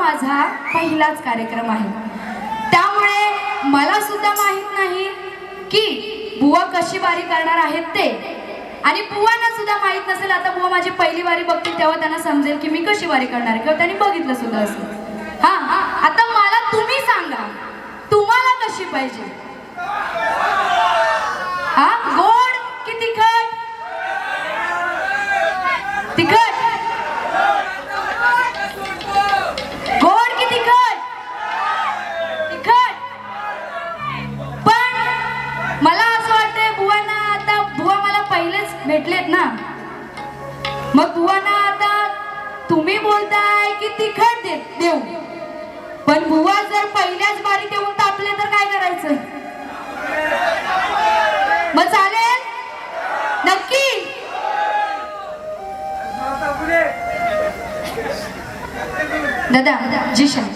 माझा पहिलाच कार्यक्रम आहे, त्यामुळे मला सुद्धा माहित नाही की बुवा कशी वारी करणार आहेत ते, आणि बुवांना सुद्धा माहित नसेल. आता बुवा माझी पहिली वारी बघतील तेव्हा त्यांना समजेल की मी कशी वारी करणार आहे, किंवा त्यांनी बघितलं सुद्धा असेल. हा, आता मला तुम्ही सांगा, तुम्हाला कशी पाहिजे? हा, गोड की तिखट? तिखट. गोड की तिखट? तिखट. पण मला असं वाटतंय बुवांना, आता बुवा मला पहिलेच भेटलेत ना, मग बुवांना आता तुम्ही बोलताय की तिखट देऊ, पण बुवा जर पहिल्याच बारीत येऊन तापले तर काय करायचं? मग चालेल नक्की? दादा जिशन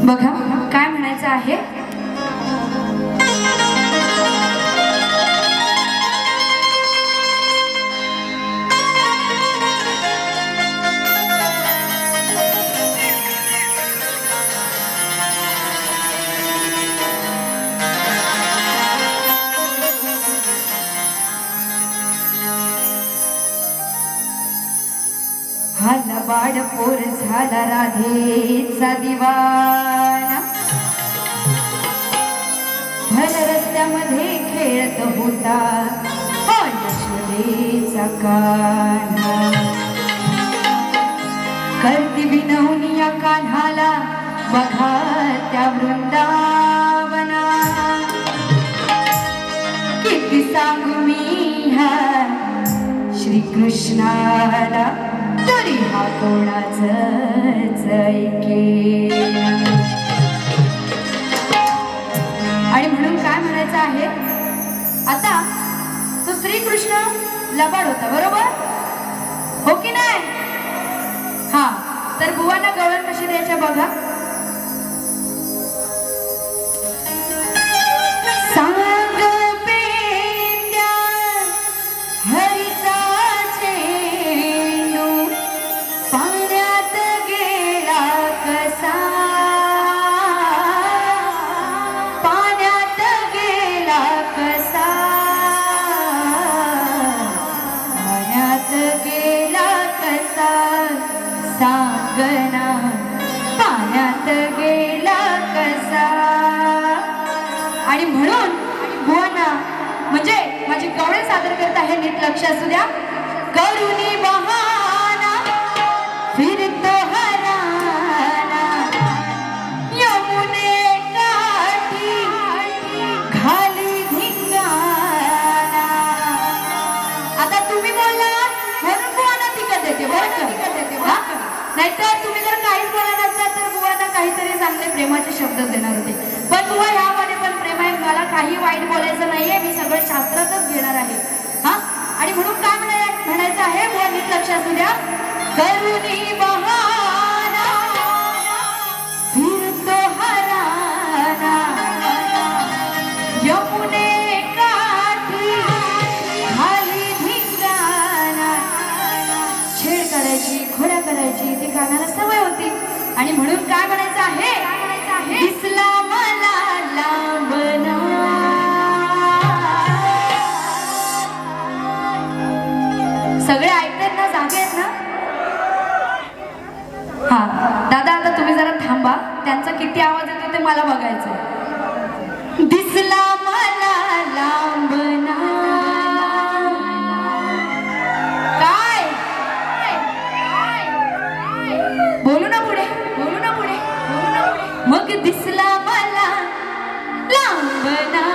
बघा काय म्हणायचं आहे. हा लबाड पोर झाला राधेचा दिवाना, भर रस्त्यामध्ये खेळत होता हा यशोदेचा कान्हा. करती विनवणी या कान्हाला बघा त्या वृंदावना. किती सांगू मी ह्या श्रीकृष्णाला, तरी हा कोणाचंच ऐकेना. आणि म्हणून काय म्हणायचं आहे, आता तो श्रीकृष्ण लबाड होता बरोबर हो की नाही? हा, तर बुवांना गवळण कशी द्यायच्या बघा. सांगना पाण्यात गेला कसा. आणि म्हणून बुवांना म्हणजे माझी गवळण सादर करत आहे, नीट लक्ष असू द्या. करुणी बहाना फिरतो हराना यमुने काठी घाली धिंगाणा. आता तुम्ही बोलला म्हणून बुवांना तिकट देते बरं का. नाहीतर तुम्ही जर काहीच बोला नसता तर बुवांना काहीतरी चांगले प्रेमाचे शब्द देणार होते. पण बुवा ह्यामध्ये पण प्रेम आहे. मला काही वाईट बोलायचं नाहीये. मी सगळं शास्त्रातच घेणार आहे. हा आणि म्हणून काय म्हणायचं आहे बुवा नीट लक्ष असू द्या. करुणी बहाना फिरतो हराना यमुने काठी घाली धिंगाणा. छेड करायची खोड्या करायची ती कानाला सवय होती. आणि म्हणून काय म्हणायचं आहे दिसला मला लांबना. सगळे ऐकतात ना जागे आहेत ना. हा दादा आता तुम्ही जरा थांबा. त्यांचा किती आवाज येतो ते मला बघायचं. दिसला मला लांबना काय बोलू ना पुढे बोलू ना पुढे बोलू ना पुढे. मग दिसला मला लांबना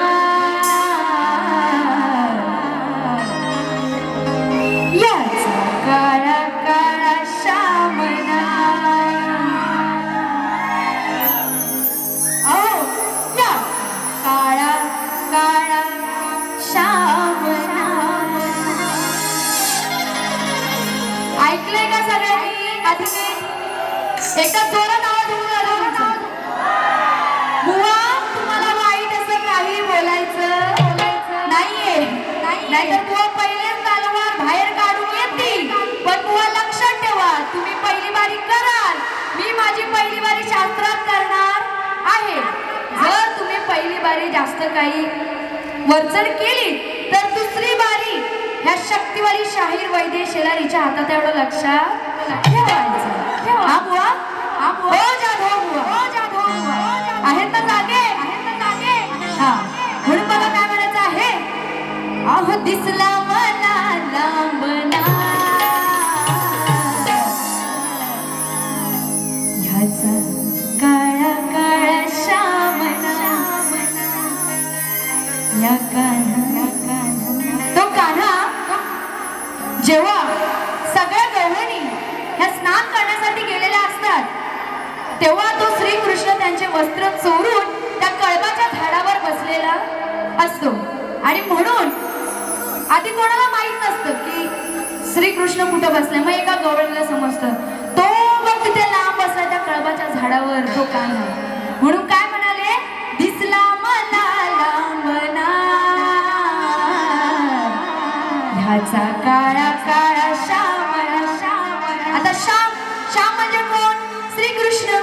याचा काळा काळा श्यामना. अहो या काळा काळा श्यामना. ऐकलंय का सगळ्यांनी. आधी एकदा जोरात आवाज होऊन आला. बुवा तुम्हाला वाईट असं काही बोलायचं नाहीये. नाहीतर बुवा पहिलेच तलवार बाहेर काढून येतील. पण बुवा लक्षात ठेवा तुम्ही पहिली बारी कराल. मी माझी पहिली बारी शास्त्रात करणार आहे. जर तुम्ही पहिली बारी जास्त काही वरचढ केली तर दुसरी बारी ह्या शक्तिवाली शाहीर वैद्य शेलारीच्या हातात. एवढं लक्षात ठेवायचं. हा बुवा हो जाधव बुवा हो जाधव बुवा आहेत ना जागे हा. म्हणून बघा काय म्हणायचं आहे. अहो दिसला मला लांबना ह्याचा काळा काळा श्यामना. या कान्हा तो कान्हा जेव्हा सगळ्या गवळणी ह्या स्नान करण्यासाठी गेलेल्या असतात तेव्हा तो श्रीकृष्ण त्यांचे वस्त्र चोरून त्या कळबाच्या झाडावर बसलेला असतो. आणि म्हणून आधी कोणाला माहित नसतं की श्रीकृष्ण कुठं बसले. मग एका गवळणीला समजतं तो मग तिथे लांब बसला त्या कळबाच्या झाडावर तो कान्हा. म्हणून काय म्हणाले दिसला मला लांबना ह्याचा काळा काळा श्यामना. आता श्याम श्याम म्हणजे कोण. श्रीकृष्ण.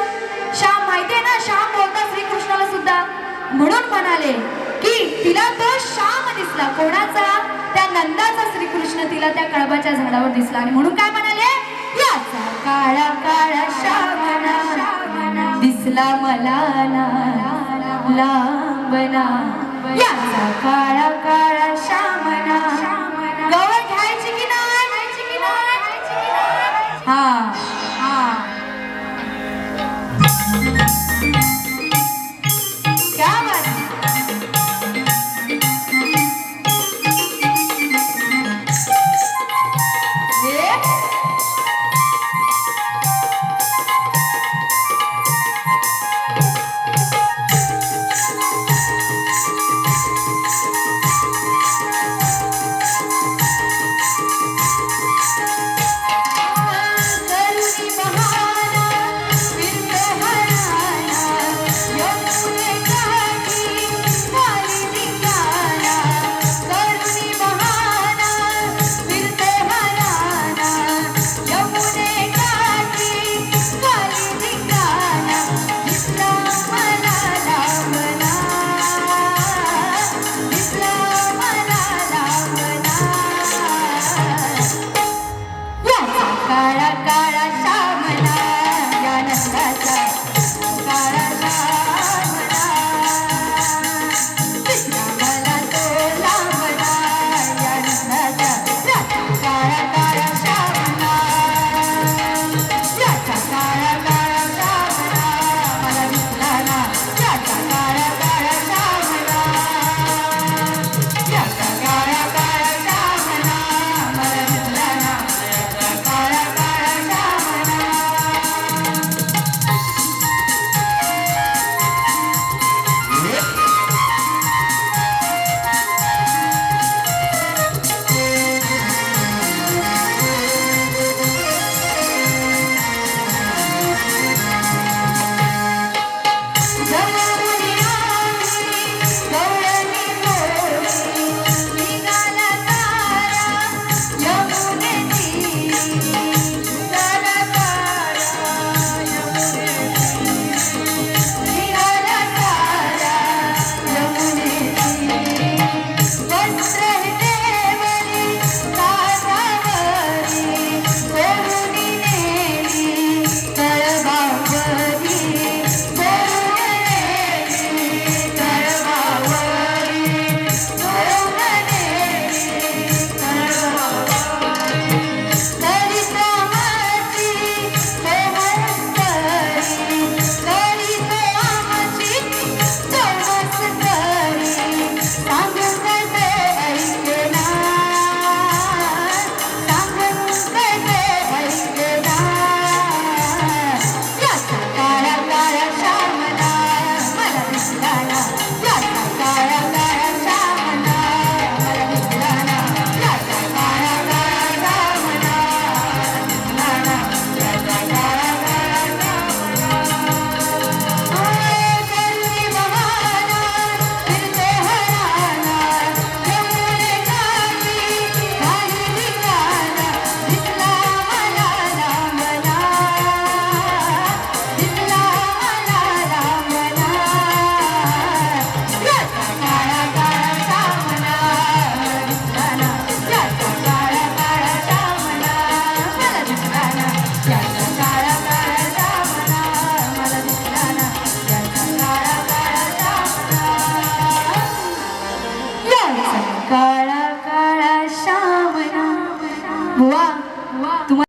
श्याम माहितीये ना श्याम बोलतात श्रीकृष्णाला सुद्धा. म्हणून म्हणाले की तिला तो श्याम दिसला. कोणाचा त्या नंदाचा श्रीकृष्ण तिला त्या कळबाच्या झाडावर दिसला. आणि म्हणून काय म्हणाले याचा काळा काळा श्यामना दिसला मला लांबना. याचा काळा काळा श्यामना